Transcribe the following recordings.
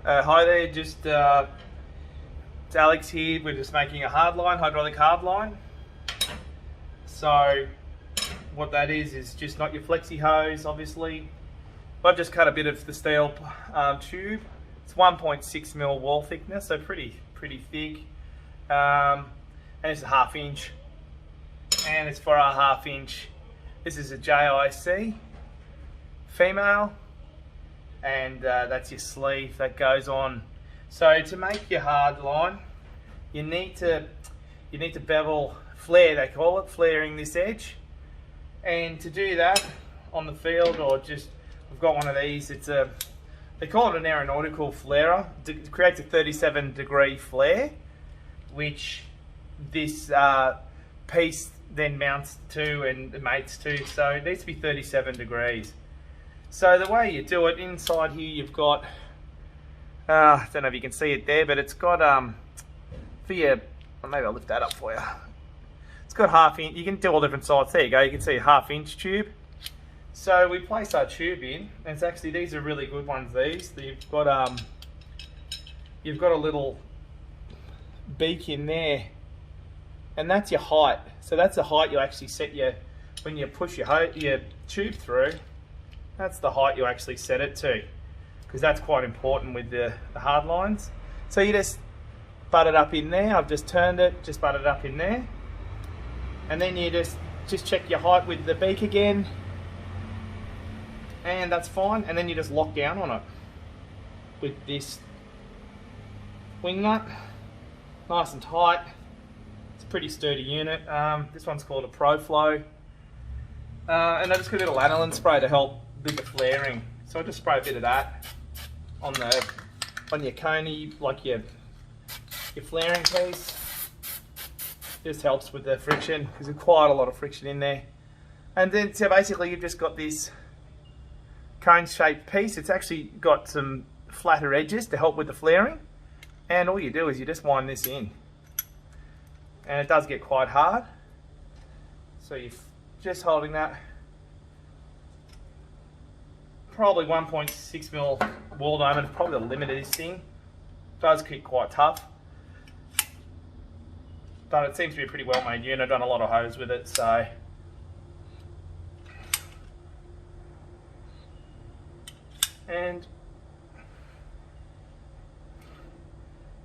Hi there, it's Alex here. We're just making a hydraulic hard line. So what that is just not your flexi hose, obviously. I've just cut a bit of the steel tube. It's 1.6 mil wall thickness, so pretty thick. And it's a 1/2 inch. And it's for our 1/2 inch. This is a JIC female. And that's your sleeve that goes on. So to make your hard line, you need to bevel, flare, they call it, flaring this edge. And to do that on the field, or just, I've got one of these, they call it an aeronautical flarer. It creates a 37-degree flare, which this piece then mounts to and mates to, so it needs to be 37 degrees. So the way you do it, inside here you've got, I don't know if you can see it there, but it's got, for your, maybe I'll lift that up for you. It's got 1/2 inch, you can do all different sides. There you go, you can see a 1/2 inch tube. So we place our tube in, and it's actually, these are really good ones, these. You've got a little beak in there, and that's your height. So that's the height you actually set when you push your tube through. That's the height you actually set it to, because that's quite important with the hard lines. So you just butt it up in there. I've just turned it, just butt it up in there. And then you just check your height with the beak again. And that's fine. And then you just lock down on it with this wing nut. Nice and tight. It's a pretty sturdy unit. This one's called a proflow. And I just got a little aniline spray to help with the flaring. So I just spray a bit of that on your coney, like your flaring piece. Just helps with the friction, because there's quite a lot of friction in there. And then so basically you've just got this cone shaped piece. It's actually got some flatter edges to help with the flaring. And all you do is you just wind this in. And it does get quite hard. So you're just holding that. Probably 1.6 mil wall diameter, probably the limit of this thing. It does keep quite tough, but it seems to be a pretty well made unit. I've done a lot of hose with it, so. And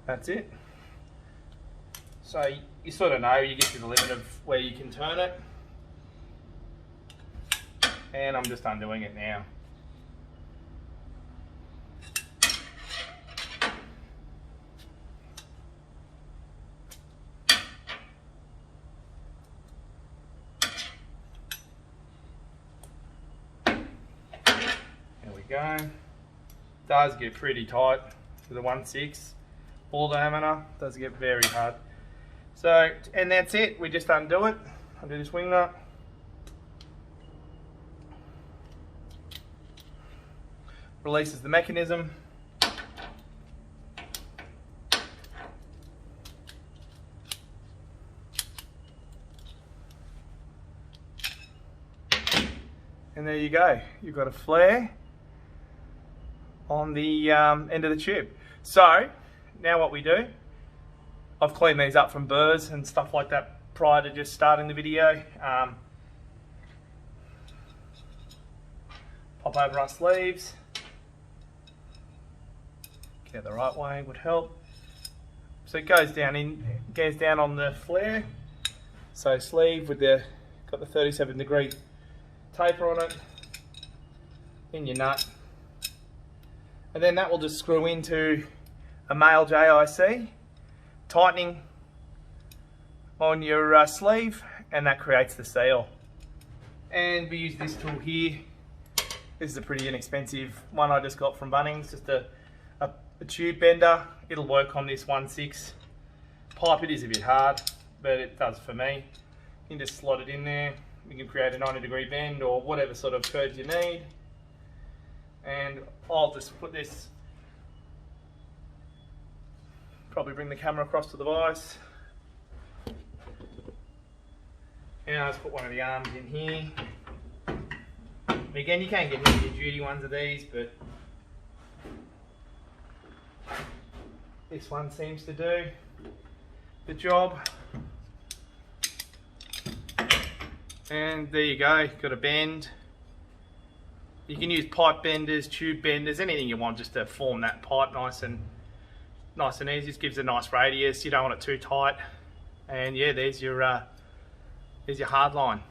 that's it. So you sort of know, you get to the limit of where you can turn it. And I'm just undoing it now. Go. Does get pretty tight with a 1/6 ball diameter. Does get very hard. So, and that's it. We just undo it. Undo this wing nut. Releases the mechanism. And there you go. You've got a flare on the end of the tube. So now what we do, I've cleaned these up from burrs and stuff like that prior to just starting the video. Pop over our sleeves. Get the right way would help. So it goes down on the flare. So sleeve with got the 37-degree taper on it. In your nut. And then that will just screw into a male JIC, tightening on your sleeve, and that creates the seal. And we use this tool here. This is a pretty inexpensive one I just got from Bunnings, just a tube bender. It'll work on this 1/6 pipe. It is a bit hard, but it does for me. You can just slot it in there. You can create a 90-degree bend or whatever sort of curve you need. And I'll just put this, probably bring the camera across to the vise. And I'll just put one of the arms in here. Again, you can get heavy duty ones of these, but This one seems to do the job. And there you go, got a bend. You can use pipe benders, tube benders, anything you want just to form that pipe nice and easy. Just gives a nice radius, you don't want it too tight. And yeah, there's your hard line.